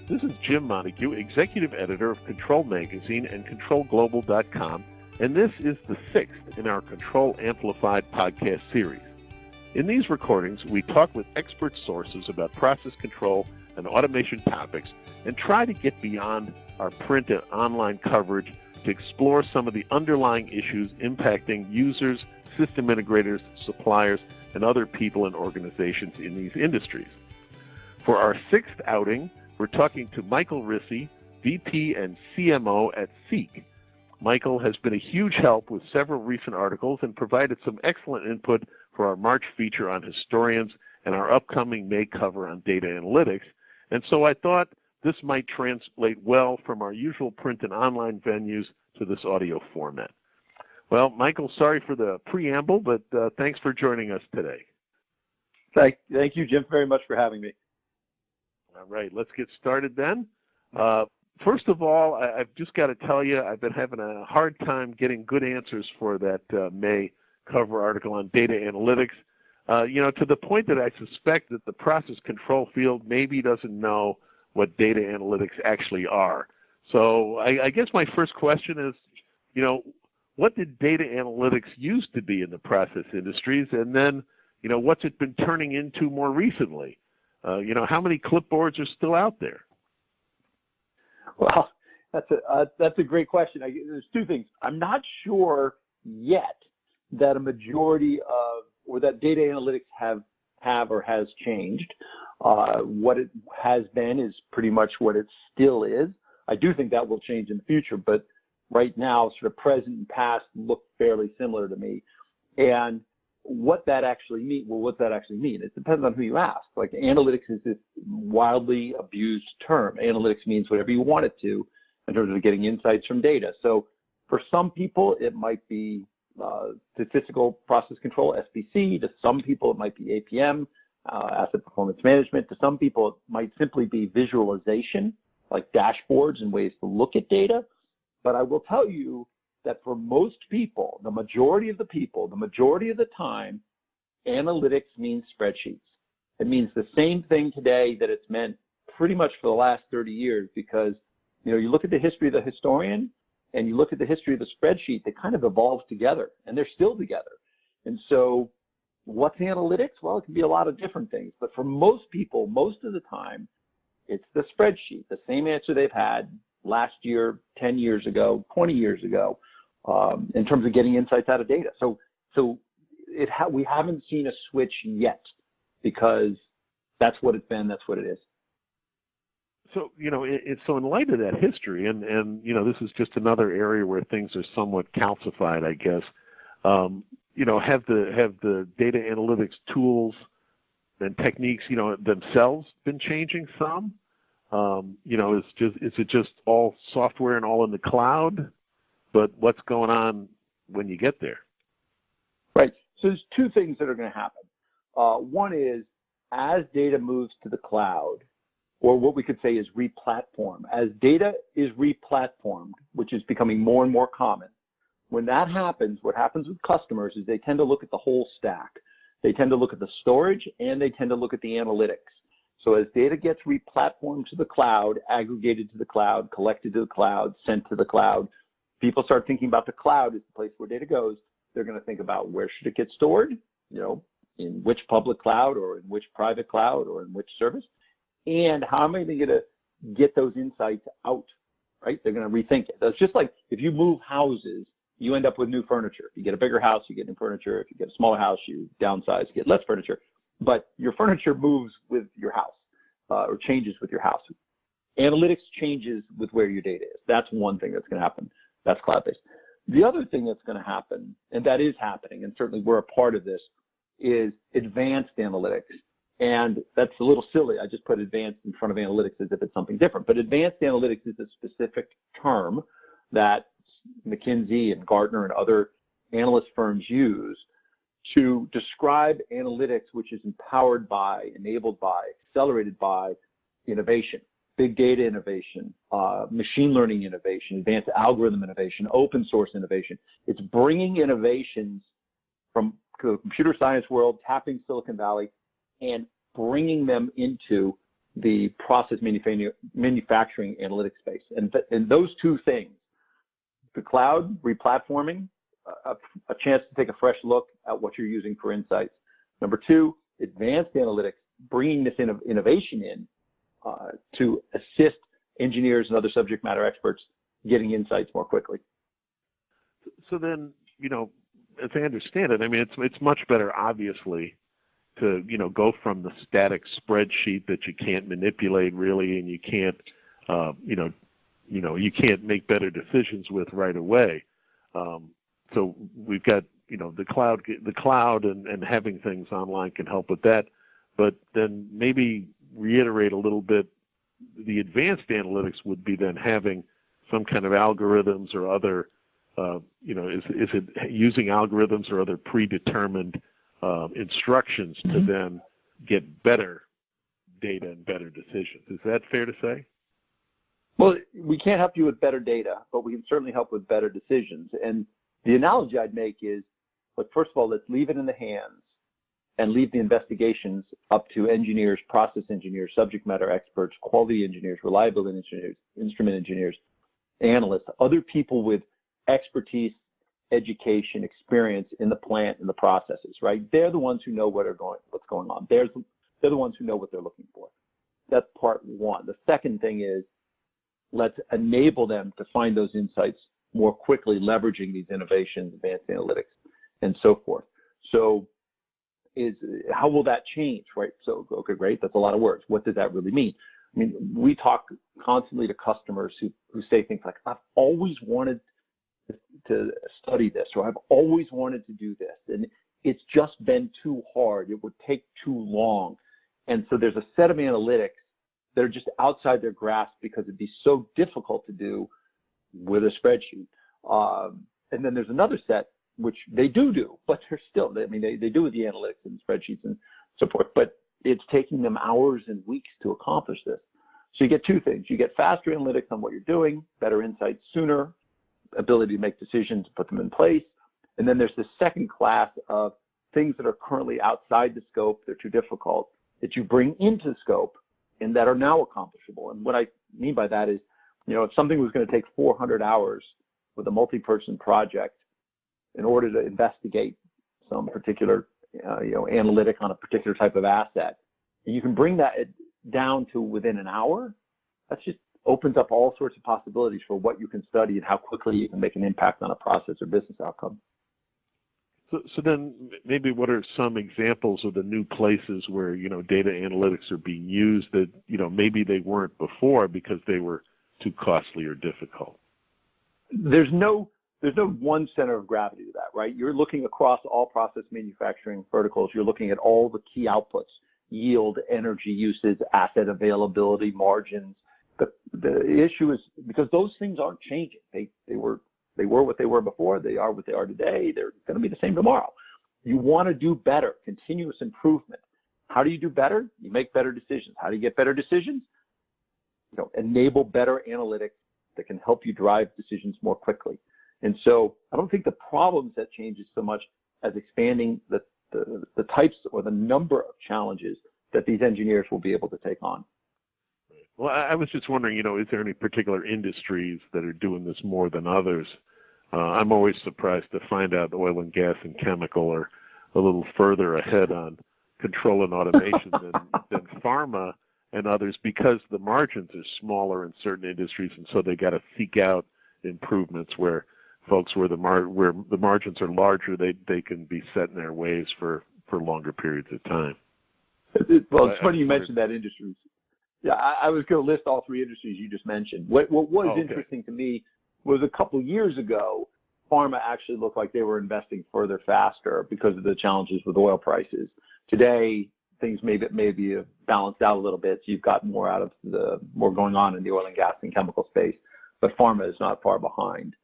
This is Jim Montague, Executive Editor of Control Magazine and ControlGlobal.com, and this is the 6th in our Control Amplified podcast series. In these recordings, we talk with expert sources about process control and automation topics and try to get beyond our print and online coverage to explore some of the underlying issues impacting users, system integrators, suppliers, and other people and organizations in these industries. For our 6th outing, we're talking to Michael Risse, VP and CMO at Seeq. Michael has been a huge help with several recent articles and provided some excellent input for our March feature on historians and our upcoming May cover on data analytics. And so I thought this might translate well from our usual print and online venues to this audio format. Well, Michael, sorry for the preamble, but thanks for joining us today. Thank you, Jim, very much for having me. All right, let's get started then. First of all, I've just got to tell you, I've been having a hard time getting good answers for that May cover article on data analytics, to the point that I suspect that the process control field maybe doesn't know what data analytics actually are. So I guess my first question is, what did data analytics used to be in the process industries, and then, what's it been turning into more recently? How many clipboards are still out there? Well, that's a great question. There's two things. I'm not sure yet that a majority of, or that data analytics have or has changed. What it has been is pretty much what it still is. I do think that will change in the future, but right now, sort of present and past look fairly similar to me. And what that actually mean? Well, what that actually mean? It depends on who you ask. Like, analytics is this wildly abused term. Analytics means whatever you want it to in terms of getting insights from data. So for some people, it might be statistical process control, SPC. To some people, it might be APM, asset performance management. To some people, it might simply be visualization, like dashboards and ways to look at data. But I will tell you that for most people, the majority of the time, analytics means spreadsheets. It means the same thing today that it's meant pretty much for the last 30 years, because you look at the history of the historian and you look at the history of the spreadsheet, they kind of evolved together, and they're still together. And so what's analytics? Well, it can be a lot of different things. But for most people, most of the time, it's the spreadsheet, the same answer they've had last year, 10 years ago, 20 years ago, in terms of getting insights out of data. So we haven't seen a switch yet, because that's what it's been, that's what it is. So, so in light of that history, and this is just another area where things are somewhat calcified, I guess, have the data analytics tools and techniques, themselves been changing some? Is it just all software and all in the cloud? But what's going on when you get there? Right. So there's two things that are going to happen. One is, as data moves to the cloud, or what we could say is replatform, as data is replatformed, which is becoming more and more common, when that happens, what happens with customers is they tend to look at the whole stack. They tend to look at the storage, and they tend to look at the analytics. So as data gets replatformed to the cloud, aggregated to the cloud, collected to the cloud, sent to the cloud, people start thinking about the cloud as the place where data goes. They're going to think about, where should it get stored, in which public cloud, or in which private cloud, or in which service, and how am I going to get those insights out, right? They're going to rethink it. So it's just like if you move houses, you end up with new furniture. If you get a bigger house, you get new furniture. If you get a smaller house, you downsize, you get less furniture. But your furniture moves with your house, or changes with your house. Analytics changes with where your data is. That's one thing that's going to happen. That's cloud-based. The other thing that's going to happen, and that is happening, and certainly we're a part of this, is advanced analytics. And that's a little silly. I just put advanced in front of analytics as if it's something different. But advanced analytics is a specific term that McKinsey and Gartner and other analyst firms use to describe analytics which is empowered by, enabled by, accelerated by innovation, big data innovation, machine learning innovation, advanced algorithm innovation, open source innovation. It's bringing innovations from the computer science world, tapping Silicon Valley, and bringing them into the process manufacturing analytics space. And those two things, the cloud replatforming, a chance to take a fresh look at what you're using for insights. Number two, advanced analytics, bringing this innovation in to assist engineers and other subject matter experts getting insights more quickly. So then, as I understand it, I mean, it's much better, obviously, to go from the static spreadsheet that you can't manipulate really, and you can't you can't make better decisions with right away. So we've got the cloud and having things online can help with that. But then maybe reiterate a little bit. The advanced analytics would be then having some kind of algorithms or other. Is it using algorithms or other predetermined instructions to then get better data and better decisions? Is that fair to say? Well, we can't help you with better data, but we can certainly help with better decisions. And the analogy I'd make is, first of all, let's leave it in the hands and leave the investigations up to engineers, process engineers, subject matter experts, quality engineers, reliability engineers, instrument engineers, analysts, other people with expertise, education, experience in the plant and the processes, right? They're the ones who know what's going on. They're the ones who know what they're looking for. That's part one. The second thing is, let's enable them to find those insights more quickly, leveraging these innovations, advanced analytics, and so forth. So how will that change, right? So, okay, great, that's a lot of words. What does that really mean? I mean, we talk constantly to customers who say things like, I've always wanted to study this, or I've always wanted to do this, and it's just been too hard. It would take too long. And so there's a set of analytics that are just outside their grasp because it'd be so difficult to do with a spreadsheet. And then there's another set which they do, but they're still, I mean, they do with the analytics and spreadsheets and so forth, but it's taking them hours and weeks to accomplish this. So you get two things. You get faster analytics on what you're doing, better insights sooner, ability to make decisions, put them in place. And then there's this second class of things that are currently outside the scope, they're too difficult, that you bring into the scope and that are now accomplishable. And what I mean by that is, if something was going to take 400 hours with a multi-person project in order to investigate some particular, analytic on a particular type of asset, you can bring that down to within an hour. That just opens up all sorts of possibilities for what you can study and how quickly you can make an impact on a process or business outcome. So then maybe what are some examples of the new places where, data analytics are being used that, maybe they weren't before because they were too costly or difficult? There's no one center of gravity to that, right? You're looking across all process manufacturing verticals. You're looking at all the key outputs, yield, energy usage, asset availability, margins. The issue is because those things aren't changing. They were what they were before. They are what they are today. They're going to be the same tomorrow. You want to do better, continuous improvement. How do you do better? You make better decisions. How do you get better decisions? Enable better analytics that can help you drive decisions more quickly. And so I don't think the problem set changes so much as expanding the types or the number of challenges that these engineers will be able to take on. Well, I was just wondering, is there any particular industries that are doing this more than others? I'm always surprised to find out oil and gas and chemical are a little further ahead on control and automation than pharma and others because the margins are smaller in certain industries, and so they got to seek out improvements where folks where the margins are larger, they can be set in their ways for longer periods of time. Well, it's funny you mentioned that industries. Yeah, I was going to list all three industries you just mentioned. What was interesting to me was a couple years ago, pharma actually looked like they were investing further faster because of the challenges with oil prices. Today, things maybe have balanced out a little bit. So you've got more going on in the oil and gas and chemical space, but pharma is not far behind.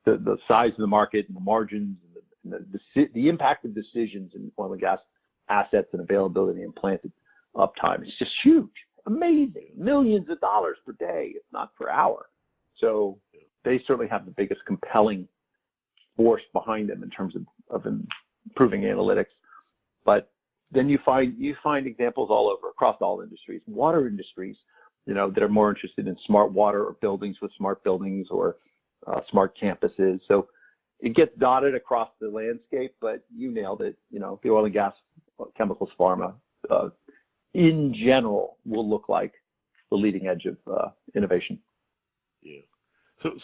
The size of the market and the margins and the impact of decisions in oil and gas assets and availability and plant uptime is just huge, amazing, millions of dollars per day, if not per hour. So they certainly have the biggest compelling force behind them in terms of improving analytics. But then you find examples all over, across all industries. Water industries, that are more interested in smart water or buildings with smart buildings or smart campuses. So it gets dotted across the landscape, but you nailed it. The oil and gas, chemicals, pharma, in general, will look like the leading edge of innovation. Yeah.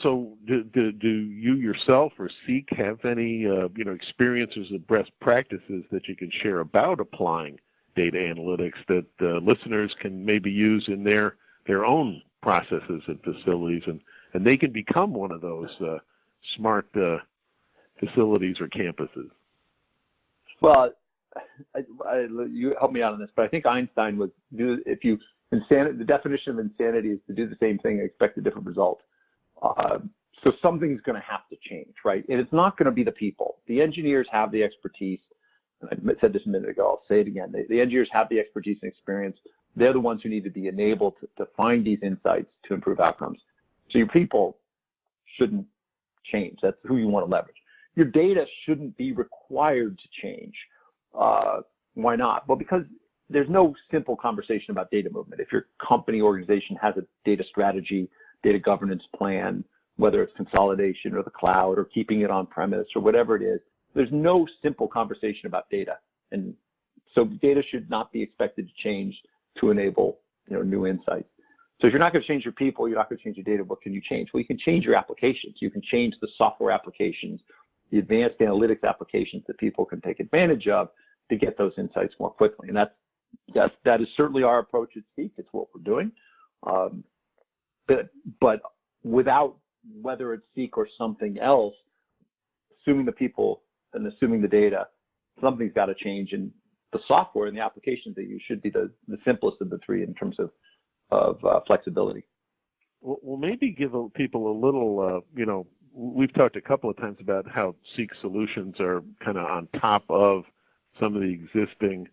So do you yourself or Seeq have any experiences or best practices that you can share about applying data analytics that listeners can maybe use in their own processes and facilities, and they can become one of those smart facilities or campuses? Well, you help me out on this, but I think Einstein would do, the definition of insanity is to do the same thing and expect a different result. So something's going to have to change, right? And it's not going to be the people. The engineers have the expertise, and I said this a minute ago, I'll say it again. The engineers have the expertise and experience. They're the ones who need to be enabled to find these insights to improve outcomes. So your people shouldn't change. That's who you want to leverage. Your data shouldn't be required to change. Why not? Well, because there's no simple conversation about data movement. If your company organization has a data strategy, data governance plan, whether it's consolidation or the cloud or keeping it on premise or whatever it is, there's no simple conversation about data. And so data should not be expected to change to enable new insights. So if you're not going to change your people, you're not going to change your data, what can you change? Well, you can change your applications. You can change the software applications, the advanced analytics applications that people can take advantage of to get those insights more quickly. And that is certainly our approach at Seeq. It's what we're doing. But without, whether it's Seeq or something else, assuming the people and assuming the data, something's got to change. And the software and the applications that you should be the simplest of the three in terms of flexibility. Well, maybe give people a little, we've talked a couple of times about how Seeq solutions are kind of on top of some of the existing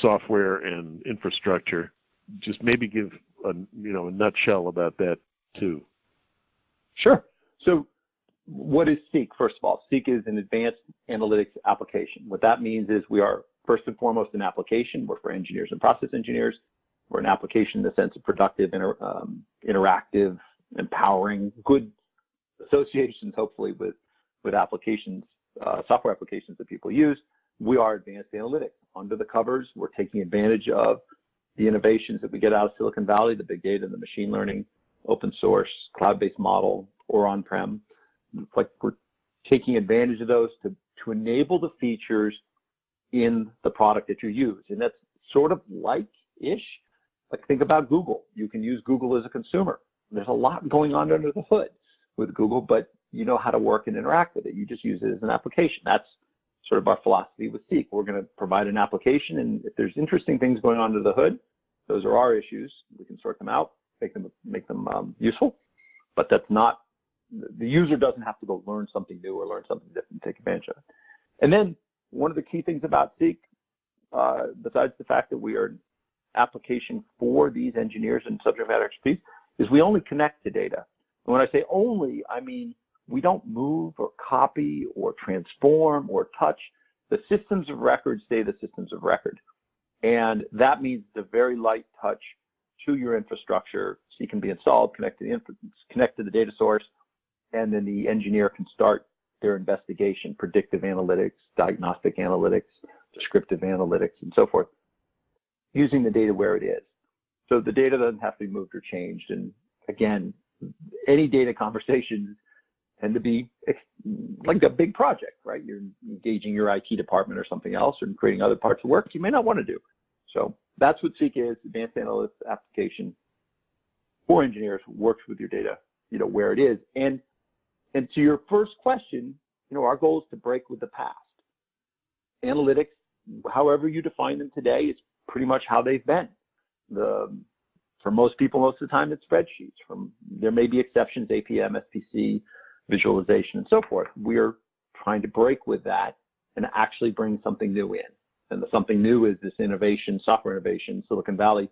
software and infrastructure. Just maybe give a nutshell about that too. Sure. So what is Seeq? First of all, Seeq is an advanced analytics application. What that means is we are first and foremost an application. We're for engineers and process engineers. We're an application in the sense of productive, interactive, empowering, good associations, hopefully, with applications, software applications that people use. We are advanced analytics. Under the covers, we're taking advantage of the innovations that we get out of Silicon Valley, the big data, the machine learning, open source, cloud-based model, or on-prem. Like we're taking advantage of those to enable the features in the product that you use. And that's sort of like-ish. Like think about Google. You can use Google as a consumer. There's a lot going on under the hood with Google, but you know how to work and interact with it. You just use it as an application. That's sort of our philosophy with Seeq. We're going to provide an application, and if there's interesting things going on under the hood, those are our issues. We can sort them out, make them useful, but that's not, the user doesn't have to go learn something new or learn something different to take advantage of it. And then one of the key things about Seeq, besides the fact that we are an application for these engineers and subject matter expertise, is we only connect to data. And when I say only, I mean we don't move or copy or transform or touch. The systems of record stay the systems of record. And that means the very light touch to your infrastructure, so you can be installed, connect to the data source, and then the engineer can start their investigation, predictive analytics, diagnostic analytics, descriptive analytics, and so forth, using the data where it is. So the data doesn't have to be moved or changed. And again, any data conversations tend to be like a big project, right? You're engaging your IT department or something else or creating other parts of work you may not want to do. So that's what Seeq is, advanced analytics application for engineers, works with your data, where it is. And to your first question, our goal is to break with the past. Analytics, however you define them today, is pretty much how they've been. For most people, most of the time, it's spreadsheets. There may be exceptions, APM, SPC, visualization, and so forth. We're trying to break with that and actually bring something new in. And the something new is this innovation, software innovation, Silicon Valley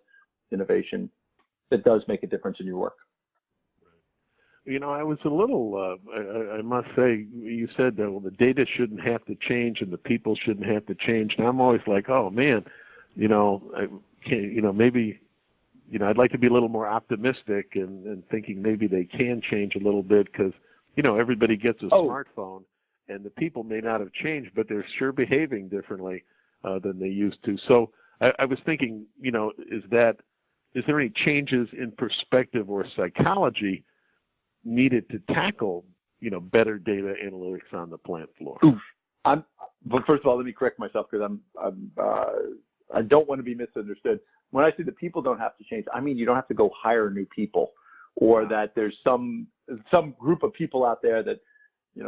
innovation that does make a difference in your work. I was a little, I must say, you said that, well, the data shouldn't have to change and the people shouldn't have to change. And I'm always like, oh, man, I can't, maybe, I'd like to be a little more optimistic and thinking maybe they can change a little bit because, everybody gets a smartphone and the people may not have changed, but they're sure behaving differently than they used to. So I was thinking, is there any changes in perspective or psychology needed to tackle, better data analytics on the plant floor? But first of all, let me correct myself because I don't want to be misunderstood. When I say the people don't have to change, I mean you don't have to go hire new people, or that there's some group of people out there that,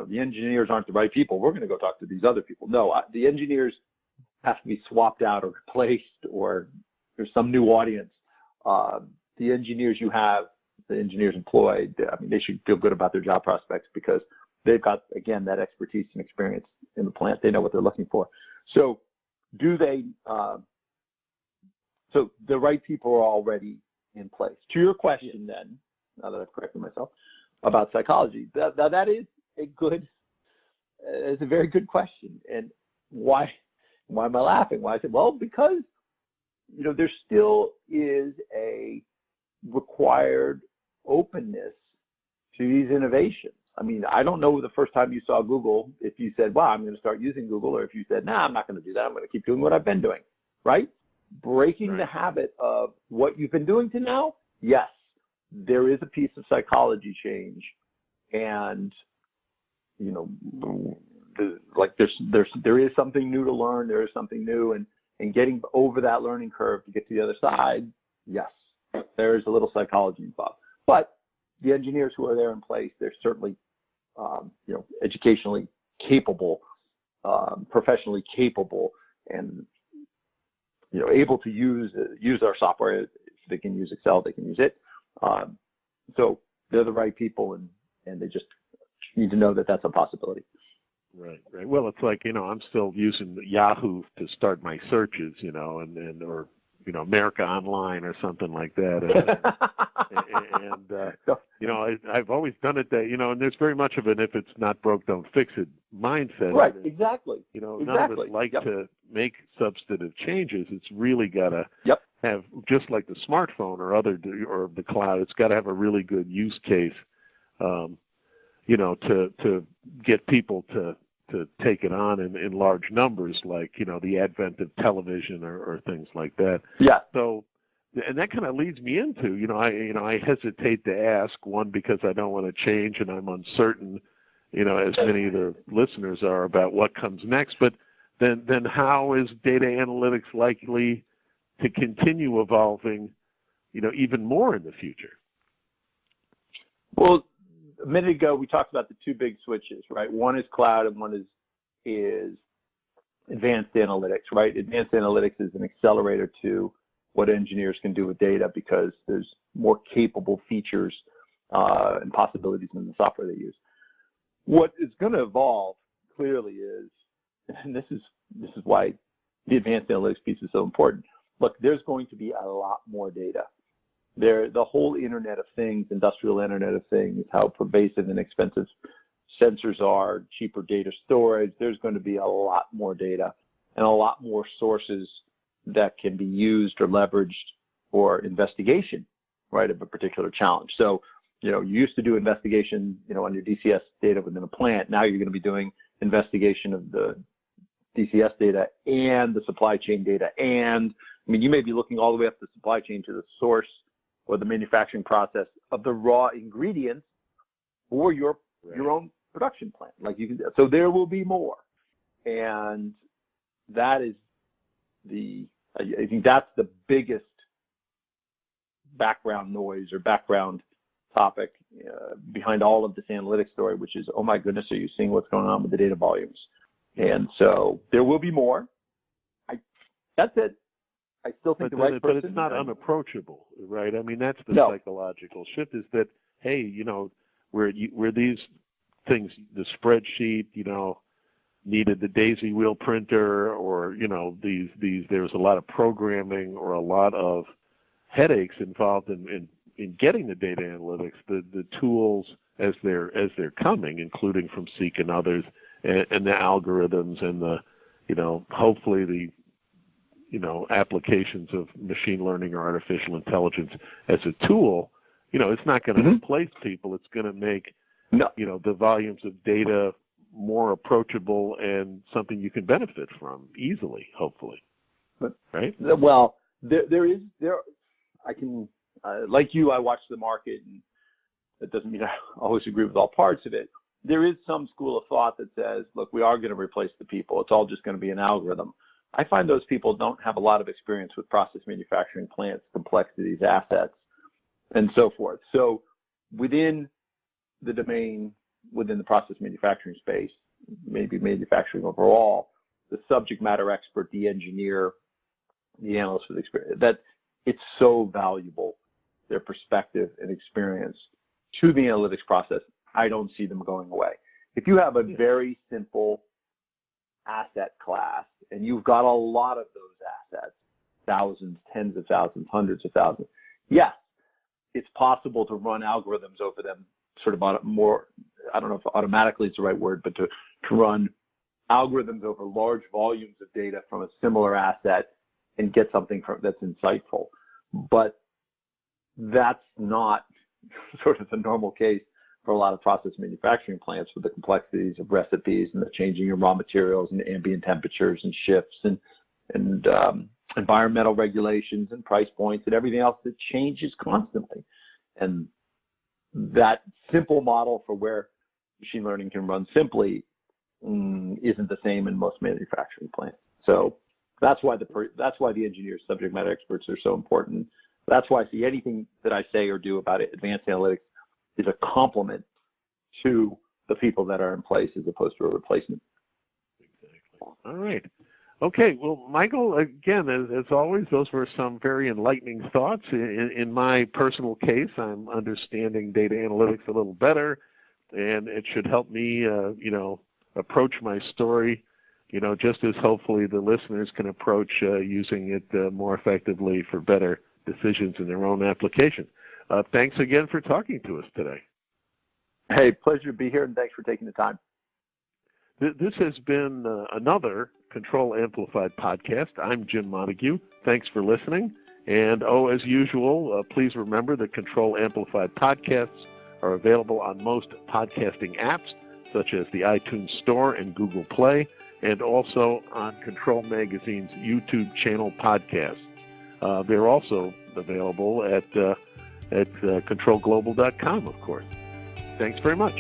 the engineers aren't the right people. We're going to go talk to these other people. No, the engineers have to be swapped out or replaced, or there's some new audience. The engineers you have, the engineers employed, they should feel good about their job prospects because they've got, again, that expertise and experience in the plant. They know what they're looking for. So do they, so the right people are already in place. To your question then, now that I've corrected myself, about psychology, that is it's a very good question. And why am I laughing? Why? I said, well, because, there still is a required openness to these innovations. I mean, I don't know the first time you saw Google, if you said, wow, I'm going to start using Google, or if you said, nah, I'm not going to do that. I'm going to keep doing what I've been doing, right? Breaking the habit of what you've been doing to now, yes, there is a piece of psychology change. And, there is something new to learn. There is something new. And getting over that learning curve to get to the other side, yes, there is a little psychology involved. But the engineers who are there in place, they're certainly, educationally capable, professionally capable, and able to use our software. If they can use Excel, they can use it. So they're the right people, and they just need to know that that's a possibility. Right. Well, it's like, I'm still using Yahoo to start my searches, or America Online or something like that. And I've always done it that, and there's very much of an if it's not broke, don't fix it mindset. Right, exactly. None of us like to make substantive changes. It's really got to have, just like the smartphone or the cloud, it's got to have a really good use case, to get people to take it on in large numbers, like, the advent of television or things like that. Yeah. So, and that kind of leads me into, I hesitate to ask, one, because I don't want to change and I'm uncertain, as many of the listeners are, about what comes next. But then how is data analytics likely to continue evolving, even more in the future? Well, a minute ago, we talked about the two big switches, right? One is cloud and one is advanced analytics, right? Advanced analytics is an accelerator to what engineers can do with data because there's more capable features and possibilities in the software they use. What is going to evolve clearly is, and this is why the advanced analytics piece is so important. Look, there's going to be a lot more data. The whole Internet of Things, industrial Internet of Things, how pervasive and expensive sensors are, cheaper data storage, there's going to be a lot more data and a lot more sources that can be used or leveraged for investigation, right, of a particular challenge. So, you used to do investigation, on your DCS data within a plant. Now you're going to be doing investigation of the DCS data and the supply chain data. And, you may be looking all the way up the supply chain to the source or the manufacturing process of the raw ingredients for your own production plant. So there will be more, and that is I think that's the biggest background noise or background topic behind all of this analytics story, which is, oh my goodness, are you seeing what's going on with the data volumes? And so there will be more. That's it. I still think the right person. But it's not unapproachable, right? That's the psychological shift, is that, hey, where these things, the spreadsheet, needed the daisy wheel printer, or, there's a lot of programming or a lot of headaches involved in getting the data analytics, the tools as they're coming, including from Seeq and others, and the algorithms and the, hopefully the, applications of machine learning or artificial intelligence as a tool, it's not going to replace people. It's going to make, the volumes of data more approachable and something you can benefit from easily, hopefully. Right? Well, I can, like you, I watch the market, and that doesn't mean I always agree with all parts of it. There is some school of thought that says, look, we are going to replace the people. It's all just going to be an algorithm. I find those people don't have a lot of experience with process manufacturing plants, complexities, assets, and so forth. So within the domain, within the process manufacturing space, maybe manufacturing overall, the subject matter expert, the engineer, the analyst with experience, that it's so valuable, their perspective and experience to the analytics process. I don't see them going away. If you have a very simple asset class and you've got a lot of those assets, thousands, tens of thousands, hundreds of thousands, yes, it's possible to run algorithms over them sort of more, I don't know if automatically is the right word, but to run algorithms over large volumes of data from a similar asset and get something that's insightful. But that's not sort of the normal case for a lot of process manufacturing plants with the complexities of recipes and the changing of raw materials and ambient temperatures and shifts and environmental regulations and price points and everything else that changes constantly. And that simple model for where machine learning can run simply isn't the same in most manufacturing plants. So that's why the engineers, subject matter experts are so important. That's why I see anything that I say or do about it, advanced analytics, is a complement to the people that are in place as opposed to a replacement. Exactly. All right. Okay. Well, Michael, again, as always, those were some very enlightening thoughts. In my personal case, I'm understanding data analytics a little better, and it should help me, approach my story, just as hopefully the listeners can approach using it more effectively for better decisions in their own application. Thanks again for talking to us today. Hey, pleasure to be here, and thanks for taking the time. This has been another Control Amplified podcast. I'm Jim Montague. Thanks for listening. And, as usual, please remember that Control Amplified podcasts are available on most podcasting apps, such as the iTunes Store and Google Play, and also on Control Magazine's YouTube channel podcast. They're also available at controlglobal.com, of course. Thanks very much.